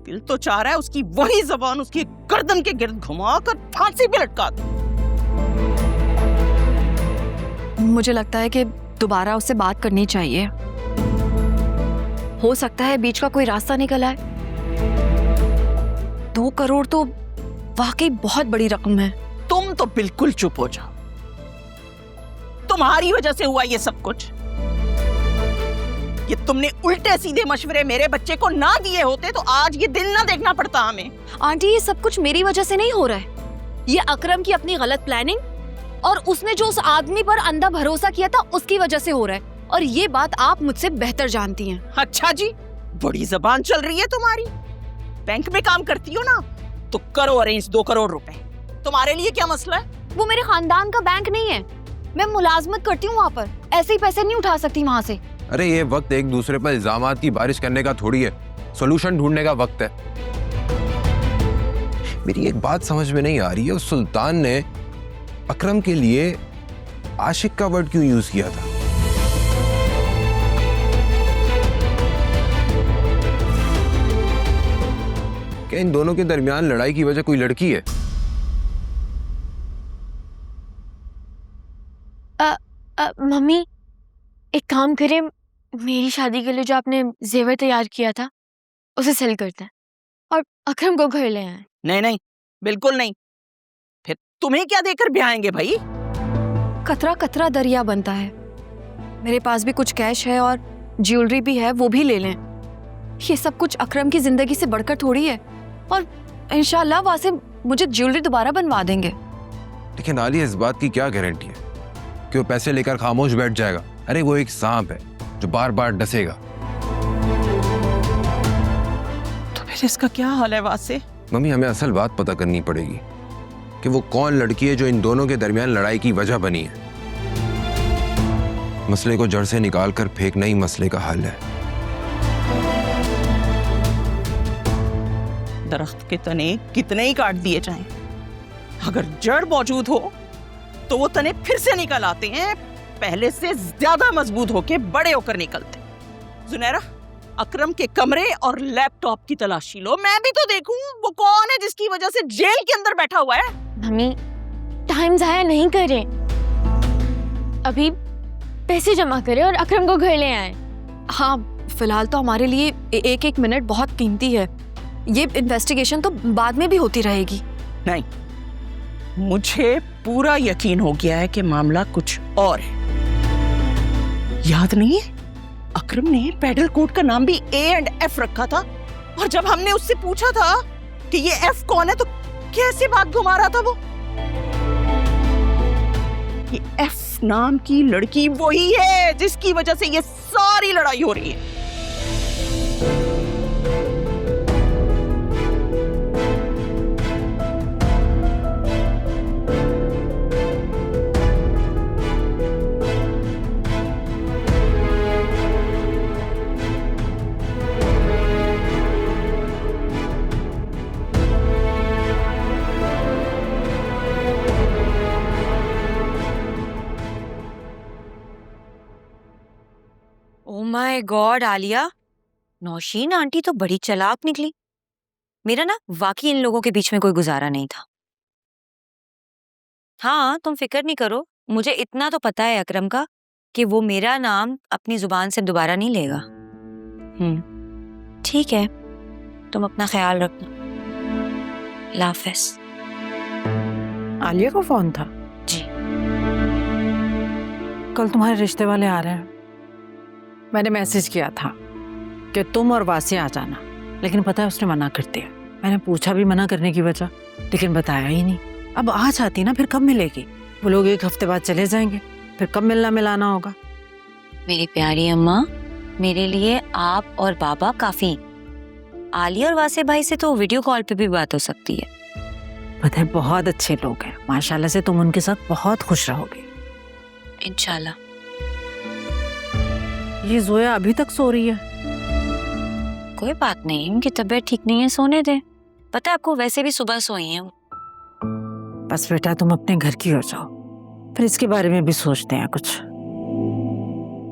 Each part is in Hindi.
दिल तो चाह रहा है उसकी वही जबान उसकी गर्दन के गिर्द घुमाकर फांसी पे लटका दूं। मुझे लगता है कि दोबारा उससे बात करनी चाहिए। हो सकता है बीच का कोई रास्ता निकल आए। 2 करोड़ तो वाकई बहुत बड़ी रकम है। तुम तो बिल्कुल चुप हो जाओ। तुम्हारी वजह से हुआ ये सब कुछ। ये तुमने उल्टे सीधे मशवरे मेरे बच्चे को ना दिए होते तो आज ये दिन ना देखना पड़ता हमें। आंटी, ये सब कुछ मेरी वजह से नहीं हो रहा है। ये अकरम की अपनी गलत प्लानिंग और उसने जो उस आदमी पर अंधा भरोसा किया था उसकी वजह से हो रहा है। और ये बात आप मुझसे बेहतर जानती हैं। अच्छा जी, बड़ी जबान चल रही है तुम्हारी। बैंक में काम करती हो ना, तो करो अरेंज 2 करोड़ रुपए। तुम्हारे लिए क्या मसला है? वो मेरे खानदान का बैंक नहीं है। मैं मुलाजमत करती हूँ वहाँ पर, ऐसे ही पैसे नहीं उठा सकती वहाँ से। अरे ये वक्त एक दूसरे पर इल्जामात की बारिश करने का थोड़ी है, सॉल्यूशन ढूंढने का वक्त है। मेरी एक बात समझ में नहीं आ रही है, उस सुल्तान ने अकरम के लिए आशिक का वर्ड क्यों यूज किया था? क्या इन दोनों के दरमियान लड़ाई की वजह कोई लड़की है? मम्मी, एक काम करें, मेरी शादी के लिए जो आपने जेवर तैयार किया था उसे सेल करते हैं और अकरम को घर ले आए। नहीं नहीं, बिल्कुल नहीं। फिर तुम्हें क्या देकर ब्याहेंगे भाई? कतरा कतरा दरिया बनता है। मेरे पास भी कुछ कैश है और ज्वेलरी भी है, वो भी ले लें। ये सब कुछ अकरम की जिंदगी से बढ़कर थोड़ी है। और इंशाल्लाह वहां से मुझे ज्वेलरी दोबारा बनवा देंगे। लेकिन आलिया, इस बात की क्या गारंटी है कि वो पैसे लेकर खामोश बैठ जाएगा? अरे वो एक सांप है जो बार बार डसेगा। तो फिर इसका क्या हाल है वासे? मम्मी, हमें असल बात पता करनी पड़ेगी कि वो कौन लड़की है जो इन दोनों के दरमियान लड़ाई की वजह बनी है। मसले को जड़ से निकाल कर फेंकना ही मसले का हल है। दरख्त के तने कितने ही काट दिए जाएं, अगर जड़ मौजूद हो तो वो तने फिर से निकल आते हैं, पहले से ज्यादा मजबूत होके बड़े होकर निकलते। जुनैरा, अकरम के कमरे और लैपटॉप की तलाशी लो, मैं भी तो देखूं वो कौन है जिसकी वजह से जेल के अंदर बैठा हुआ है। मम्मी, टाइम जाया नहीं करें, अभी पैसे जमा करें और अकरम को घर ले आए। हाँ, फिलहाल तो हमारे लिए 1-1 मिनट बहुत कीमती है। ये इन्वेस्टिगेशन तो बाद में भी होती रहेगी। नहीं, मुझे पूरा यकीन हो गया है कि मामला कुछ और है। याद नहीं है, अकरम ने पेडल कोड का नाम भी A&F रखा था, और जब हमने उससे पूछा था कि ये F कौन है तो कैसे बात घुमा रहा था वो। ये F नाम की लड़की वही है जिसकी वजह से ये सारी लड़ाई हो रही है। Oh my god Alia, Nausheen aunty तो बड़ी चालाक निकली। मेरा ना वाकई इन लोगों के बीच में कोई गुजारा नहीं था। हाँ, तुम फिक्र नहीं करो, मुझे इतना तो पता है अकरम का कि वो मेरा नाम अपनी जुबान से दोबारा नहीं लेगा। ठीक है, तुम अपना ख्याल रखना। अल्लाह हाफ़िज़। आलिया का फोन था? जी। कल तुम्हारे रिश्ते वाले आ रहे हैं। मैंने मैसेज किया था कि तुम और वासी आ जाना, लेकिन पता है उसने मना कर दिया। मैंने पूछा भी मना करने की वजह, लेकिन बताया ही नहीं। अब आ जाती ना, फिर कब मिलेगी? वो लोग 1 हफ्ते बाद चले जाएंगे, फिर कब मिलना मिलाना होगा? मेरी प्यारी अम्मा, मेरे लिए आप और बाबा काफी। आलिया और वासे भाई से तो वीडियो कॉल पे भी बात हो सकती है। पता है बहुत अच्छे लोग हैं माशाल्लाह से, तुम उनके साथ बहुत खुश रहोगे इंशाल्लाह। ये जोया अभी तक सो रही है? कोई बात नहीं, उनकी तबीयत ठीक नहीं है, सोने दे। पता है आपको, वैसे भी सुबह सोई हैं वो। बस बेटा तुम अपने घर की हो जाओ, फिर इसके बारे में भी सोचते हैं कुछ।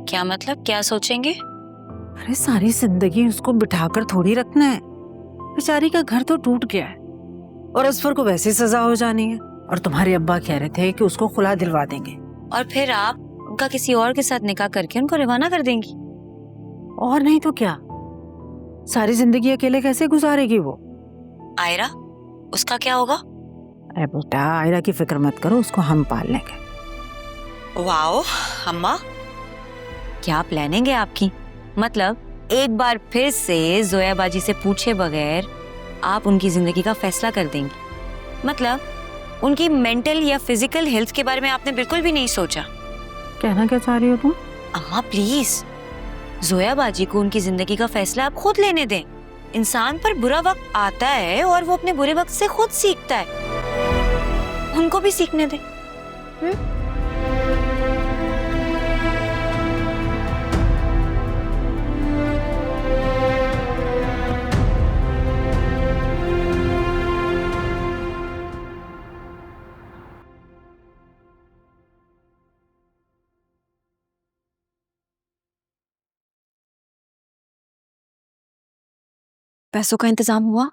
क्या मतलब, क्या सोचेंगे? अरे सारी जिंदगी उसको बिठाकर थोड़ी रखना है, बेचारी का घर तो टूट गया है और असफर को वैसी सजा हो जानी है। और तुम्हारे अब्बा कह रहे थे कि उसको खुला दिलवा देंगे। और फिर आप उनका किसी और के साथ निकाह करके उनको रवाना कर देंगी। और नहीं तो क्या, सारी जिंदगी अकेले कैसे गुजारेगी वो। आयरा, उसका क्या होगा? अरे बेटा, आयरा की फिक्र मत करो, उसको हम पाल लेंगे। वाओ अम्मा, क्या प्लानिंग है आपकी। मतलब एक बार फिर से जोया बाजी से पूछे बगैर आप उनकी जिंदगी का फैसला कर देंगी। मतलब उनकी मेंटल या फिजिकल हेल्थ के बारे में आपने बिल्कुल भी नहीं सोचा। कहना क्या चाह रही हो तुम? अम्मा प्लीज, जोया बाजी को उनकी जिंदगी का फैसला आप खुद लेने दें। इंसान पर बुरा वक्त आता है और वो अपने बुरे वक्त से खुद सीखता है, उनको भी सीखने दें। पैसों का इंतजाम हुआ?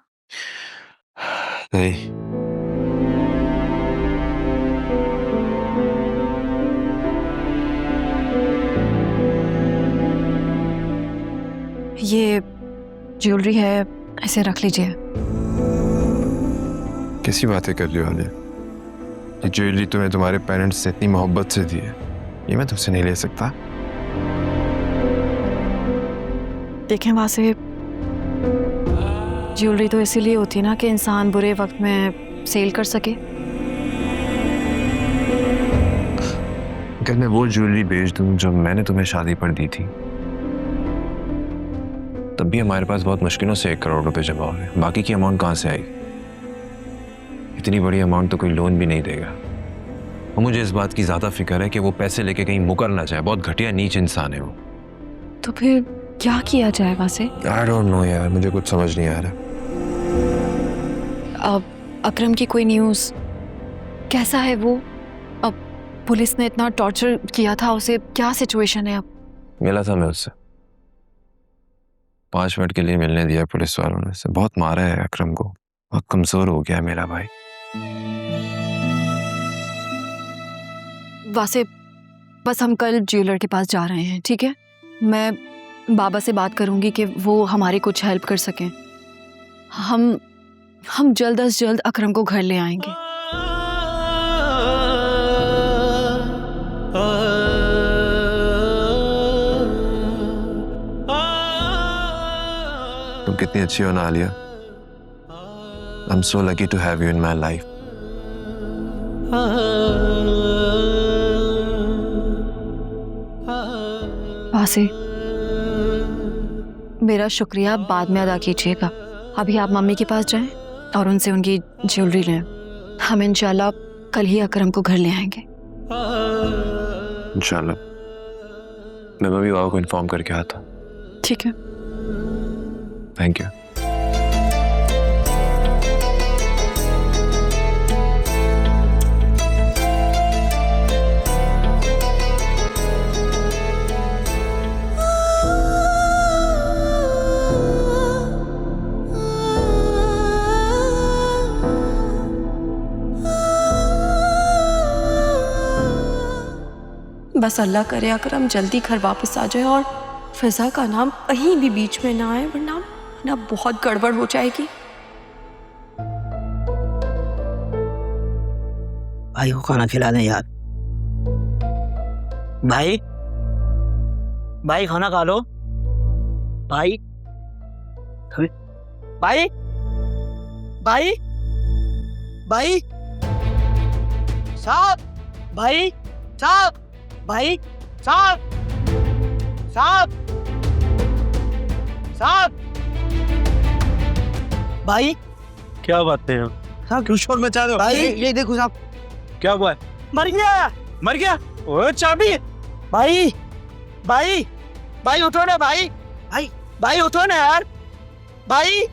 नहीं, ये ज्वेलरी है, इसे रख लीजिए। कैसी बातें कर रही हो आलिया? ये ज्वेलरी तुम्हें तुम्हारे पेरेंट्स ने इतनी मोहब्बत से दी है, ये मैं तुमसे नहीं ले सकता। देखें वहां से, ज्वेलरी तो इसीलिए होती है ना कि इंसान बुरे वक्त में सेल कर सके। अगर मैं वो ज्वेलरी बेच दूं जो मैंने तुम्हें शादी पर दी थी, तब भी हमारे पास बहुत मुश्किलों से 1 करोड़ रुपए जमा हुए। बाकी की अमाउंट कहाँ से आई? इतनी बड़ी अमाउंट तो कोई लोन भी नहीं देगा। और मुझे इस बात की ज्यादा फिक्र है कि वो पैसे लेके कहीं मुकर ना जाए। बहुत घटिया नीच इंसान है वो। तो फिर क्या किया जाए वहां से? आई डोंट नो यार, मुझे कुछ समझ नहीं आ रहा। अब अकरम की कोई न्यूज़? कैसा है वो? अब पुलिस ने इतना टॉर्चर किया था उसे, क्या सिचुएशन है अब? मिला था मैं उससे, 5 मिनट के लिए मिलने दिया पुलिस वालों ने। से बहुत मारा है अकरम को, बहुत कमजोर हो गया मेरा भाई। वैसे बस हम कल ज्वेलर के पास जा रहे हैं, ठीक है? मैं बाबा से बात करूंगी कि वो हमारी कुछ हेल्प कर सकें। हम जल्द अज जल्द अकरम को घर ले आएंगे। तुम कितनी अच्छी हो ना Alia. I am so lucky to have you in my life. वासे, मेरा शुक्रिया बाद में अदा कीजिएगा। अभी आप मम्मी के पास जाएं और उनसे उनकी ज्वेलरी लें। हम इंशाल्लाह कल ही अकरम को घर ले आएंगे। इंशाल्लाह। मैं मम्मी बाबा को इन्फॉर्म करके आता हूँ। ठीक है। Thank you. बस अल्लाह करे अकरम जल्दी घर वापस आ जाए और फिजा का नाम कहीं भी बीच में ना आए, वरना बहुत गड़बड़ हो जाएगी। भाई को खाना खिला दें यार। भाई भाई खाना खा लो। भाई भाई भाई भाई साहब, भाई साहब, भाई साहब, साहब, साहब, भाई क्या बातें हैं साहब क्यों शोर मचा रहे हो? भाई ये देखो साहब, क्या हुआ है? मर गया, मर गया? ओए चाबी। भाई भाई भाई उठो ना भाई, भाई भाई उठो ना यार, भाई